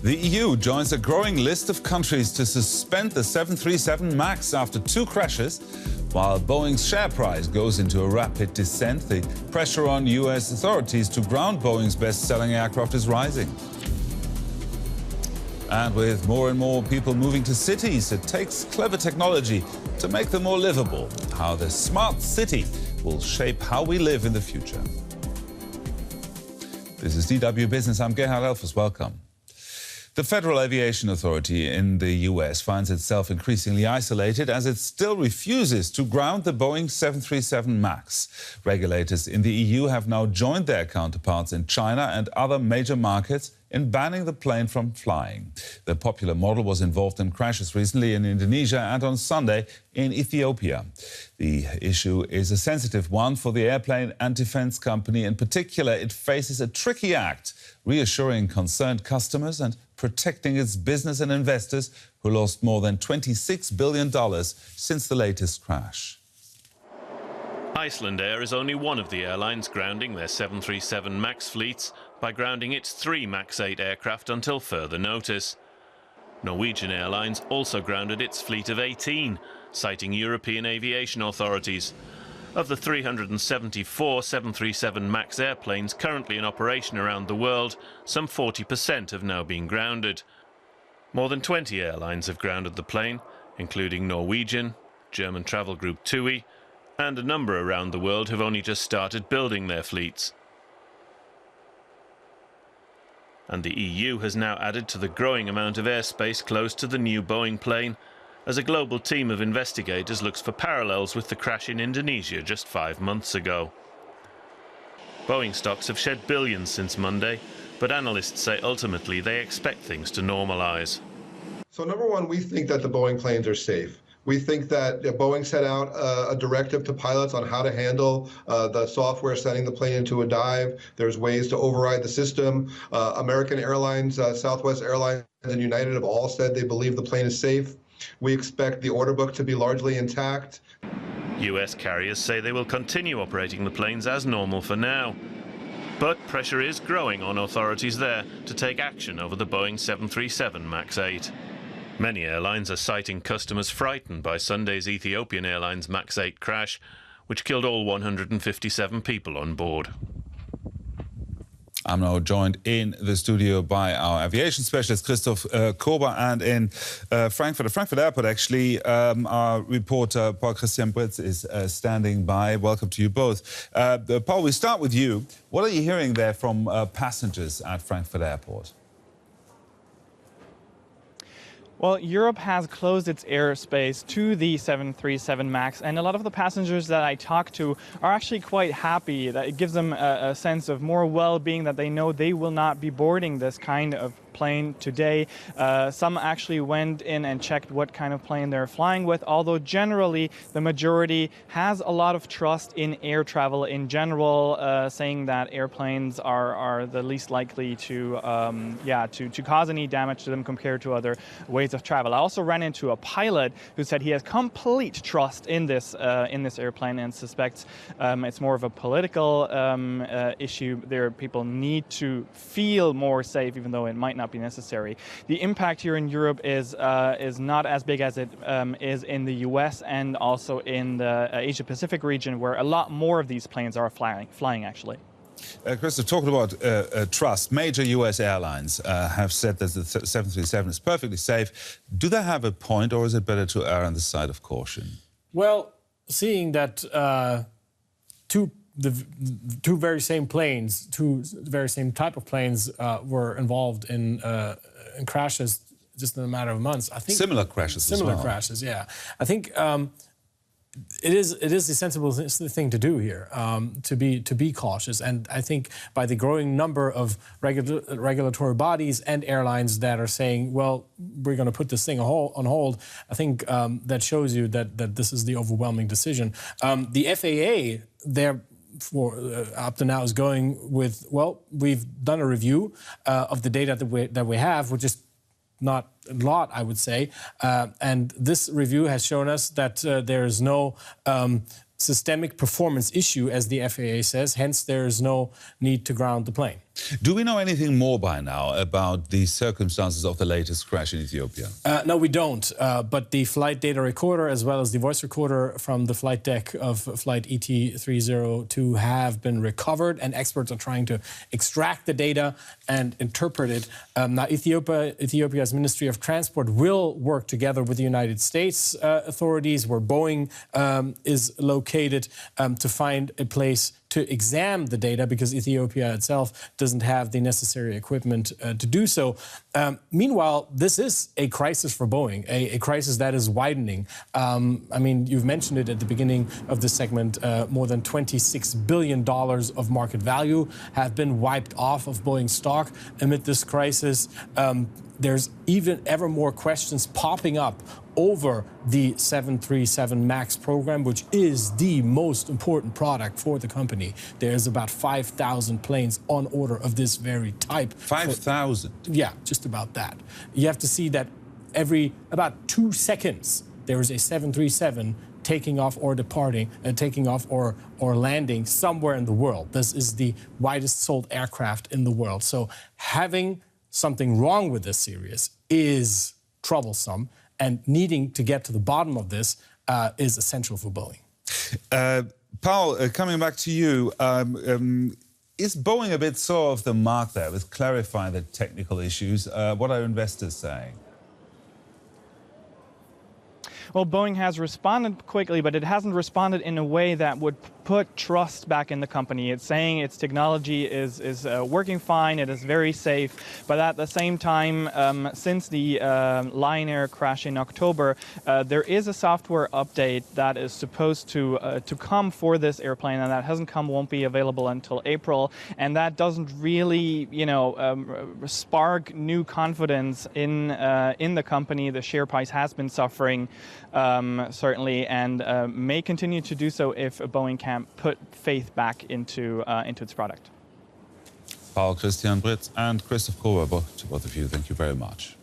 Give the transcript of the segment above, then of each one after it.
The EU joins a growing list of countries to suspend the 737 MAX after 2 crashes. While Boeing's share price goes into a rapid descent, the pressure on US authorities to ground Boeing's best-selling aircraft is rising. And with more and more people moving to cities, it takes clever technology to make them more livable. How the smart city will shape how we live in the future. This is DW Business. I'm Gerhard Elfers. Welcome. The Federal Aviation Authority in the US finds itself increasingly isolated as it still refuses to ground the Boeing 737 MAX. Regulators in the EU have now joined their counterparts in China and other major markets in banning the plane from flying. The popular model was involved in crashes recently in Indonesia and on Sunday in Ethiopia. The issue is a sensitive one for the airplane and defense company. In particular, it faces a tricky act, reassuring concerned customers and protecting its business and investors who lost more than $26 billion since the latest crash. Iceland Air is only one of the airlines grounding their 737 MAX fleets by grounding its 3 MAX 8 aircraft until further notice. Norwegian Airlines also grounded its fleet of 18, citing European aviation authorities. Of the 374 737 MAX airplanes currently in operation around the world, some 40% have now been grounded. More than 20 airlines have grounded the plane, including Norwegian, German travel group TUI, and a number around the world have only just started building their fleets. And the EU has now added to the growing amount of airspace close to the new Boeing plane, as a global team of investigators looks for parallels with the crash in Indonesia just 5 months ago. Boeing stocks have shed billions since Monday, but analysts say ultimately they expect things to normalise. So number one, we think that the Boeing planes are safe. We think that Boeing set out a directive to pilots on how to handle the software sending the plane into a dive. There's ways to override the system. American Airlines, Southwest Airlines, and United have all said they believe the plane is safe. We expect the order book to be largely intact. US carriers say they will continue operating the planes as normal for now. But pressure is growing on authorities there to take action over the Boeing 737 MAX 8. Many airlines are citing customers frightened by Sunday's Ethiopian Airlines MAX 8 crash, which killed all 157 people on board. I'm now joined in the studio by our aviation specialist, Christoph Kober, and in Frankfurt, at Frankfurt Airport, actually, our reporter, Paul Christian Britz, is standing by. Welcome to you both. Paul, we start with you. What are you hearing there from passengers at Frankfurt Airport? Well, Europe has closed its airspace to the 737 MAX, and a lot of the passengers that I talked to are actually quite happy. That it gives them a sense of more well-being, that they know they will not be boarding this kind of plane today. Some actually went in and checked what kind of plane they're flying with, although generally the majority has a lot of trust in air travel in general, saying that airplanes are the least likely to cause any damage to them compared to other ways of travel. I also ran into a pilot who said he has complete trust in this airplane and suspects it's more of a political issue. There, people need to feel more safe, even though it might not be necessary. The impact here in Europe is not as big as it is in the US and also in the Asia-Pacific region, where a lot more of these planes are flying actually. Christoph, talking about trust, major US airlines have said that the 737 is perfectly safe. Do they have a point, or is it better to err on the side of caution? Well, seeing that two very same planes, two very same type of planes were involved in crashes just in a matter of months, I think similar crashes. Similar crashes, yeah. I think it is the sensible thing to do here, to be cautious. And I think by the growing number of regulatory bodies and airlines that are saying, well, we're going to put this thing on hold, I think that shows you that this is the overwhelming decision. The FAA, up to now is going with, well, we've done a review of the data that we have, which is not a lot, I would say. And this review has shown us that there is no systemic performance issue, as the FAA says. Hence, there is no need to ground the plane. Do we know anything more by now about the circumstances of the latest crash in Ethiopia? No, we don't. But the flight data recorder, as well as the voice recorder from the flight deck of flight ET302 have been recovered, and experts are trying to extract the data and interpret it. Now, Ethiopia's Ministry of Transport will work together with the United States authorities, where Boeing is located, to find a place to examine the data, because Ethiopia itself doesn't have the necessary equipment to do so. Meanwhile, this is a crisis for Boeing, a crisis that is widening. I mean, you've mentioned it at the beginning of this segment. More than $26 billion of market value have been wiped off of Boeing stock amid this crisis. There's even ever more questions popping up over the 737 MAX program, which is the most important product for the company. There's about 5,000 planes on order of this very type. 5,000? Yeah, just about that. You have to see that every about 2 seconds, there is a 737 taking off or departing, taking off or landing somewhere in the world. This is the widest sold aircraft in the world. So having something wrong with this series is troublesome, and needing to get to the bottom of this is essential for Boeing. Paul, coming back to you, is Boeing a bit sore off the mark there with clarifying the technical issues? What are investors saying? Well, Boeing has responded quickly, but it hasn't responded in a way that would put trust back in the company. It's saying its technology is working fine, it is very safe, but at the same time, since the Lion Air crash in October, there is a software update that is supposed to come for this airplane, and that hasn't come, won't be available until April, and that doesn't really, spark new confidence in the company. The share price has been suffering, certainly, and may continue to do so if Boeing can't put faith back into its product. Paul, Christian Britz and Christoph Kober, to both of you, thank you very much.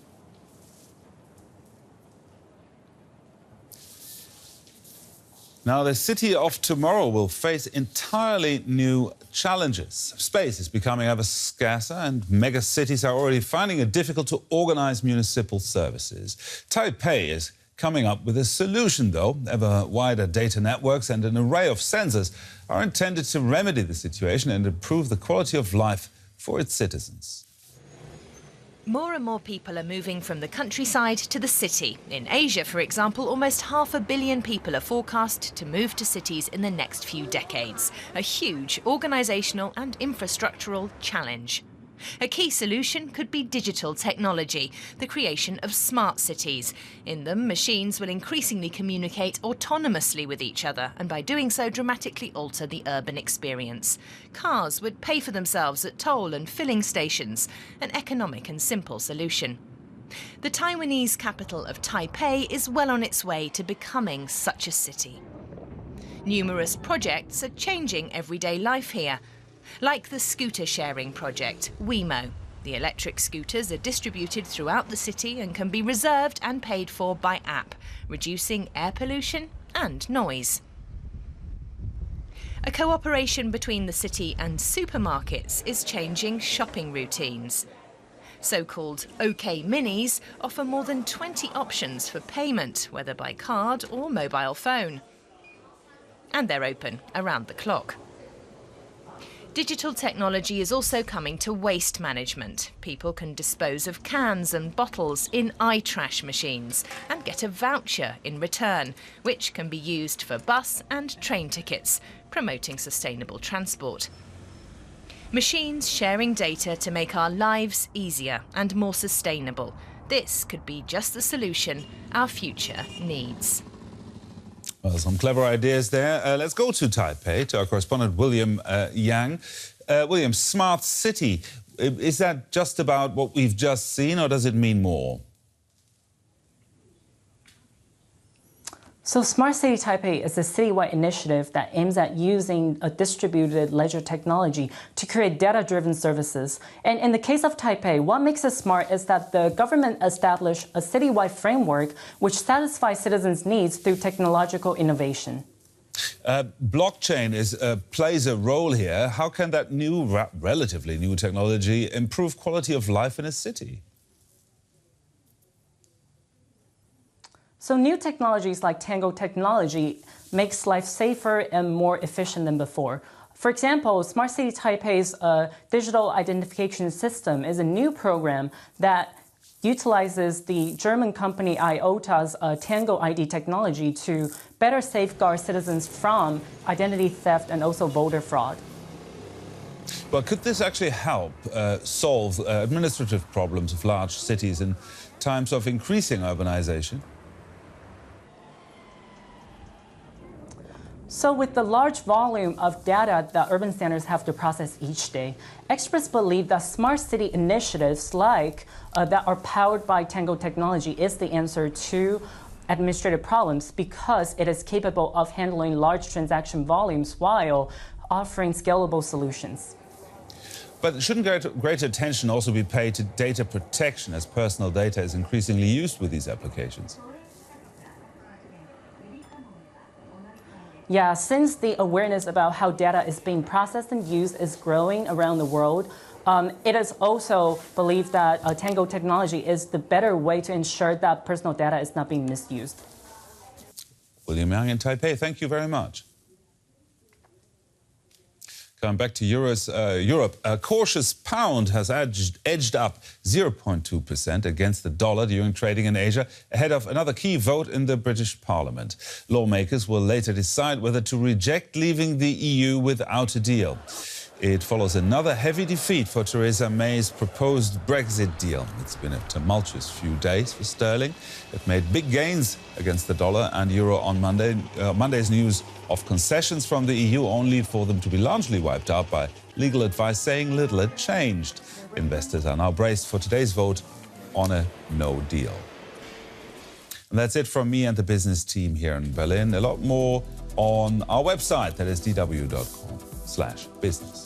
Now, the city of tomorrow will face entirely new challenges. Space is becoming ever scarcer, and mega cities are already finding it difficult to organize municipal services. Taipei is coming up with a solution, though. Ever wider data networks and an array of sensors are intended to remedy the situation and improve the quality of life for its citizens. More and more people are moving from the countryside to the city. In Asia, for example, almost 500 million people are forecast to move to cities in the next few decades. A huge organisational and infrastructural challenge. A key solution could be digital technology, the creation of smart cities. In them, machines will increasingly communicate autonomously with each other, and by doing so dramatically alter the urban experience. Cars would pay for themselves at toll and filling stations, an economic and simple solution. The Taiwanese capital of Taipei is well on its way to becoming such a city. Numerous projects are changing everyday life here. Like the scooter sharing project, Wemo. The electric scooters are distributed throughout the city and can be reserved and paid for by app, reducing air pollution and noise. A cooperation between the city and supermarkets is changing shopping routines. So-called OK Minis offer more than 20 options for payment, whether by card or mobile phone. And they're open around the clock. Digital technology is also coming to waste management. People can dispose of cans and bottles in iTrash machines and get a voucher in return, which can be used for bus and train tickets, promoting sustainable transport. Machines sharing data to make our lives easier and more sustainable. This could be just the solution our future needs. Well, some clever ideas there. Let's go to Taipei, to our correspondent William Yang. William, Smart City, is that just about what we've just seen, or does it mean more? So Smart City Taipei is a citywide initiative that aims at using a distributed ledger technology to create data-driven services. And in the case of Taipei, what makes it smart is that the government established a citywide framework which satisfies citizens' needs through technological innovation. Blockchain plays a role here. How can that relatively new technology improve quality of life in a city? So new technologies like Tango technology makes life safer and more efficient than before. For example, Smart City Taipei's digital identification system is a new program that utilizes the German company IOTA's Tango ID technology to better safeguard citizens from identity theft and also voter fraud. But could this actually help solve administrative problems of large cities in times of increasing urbanization? So with the large volume of data that urban centers have to process each day, experts believe that smart city initiatives like that are powered by Tango technology is the answer to administrative problems because it is capable of handling large transaction volumes while offering scalable solutions. But shouldn't greater attention also be paid to data protection as personal data is increasingly used with these applications? Yeah, since the awareness about how data is being processed and used is growing around the world, it is also believed that Tango technology is the better way to ensure that personal data is not being misused. William Yang in Taipei, thank you very much. Going back to Europe, a cautious pound has edged up 0.2% against the dollar during trading in Asia, ahead of another key vote in the British Parliament. Lawmakers will later decide whether to reject leaving the EU without a deal. It follows another heavy defeat for Theresa May's proposed Brexit deal. It's been a tumultuous few days for sterling. It made big gains against the dollar and euro on Monday. Monday's news of concessions from the EU only for them to be largely wiped out by legal advice saying little had changed. Investors are now braced for today's vote on a no deal. And that's it from me and the business team here in Berlin. A lot more on our website, that is dw.com/business.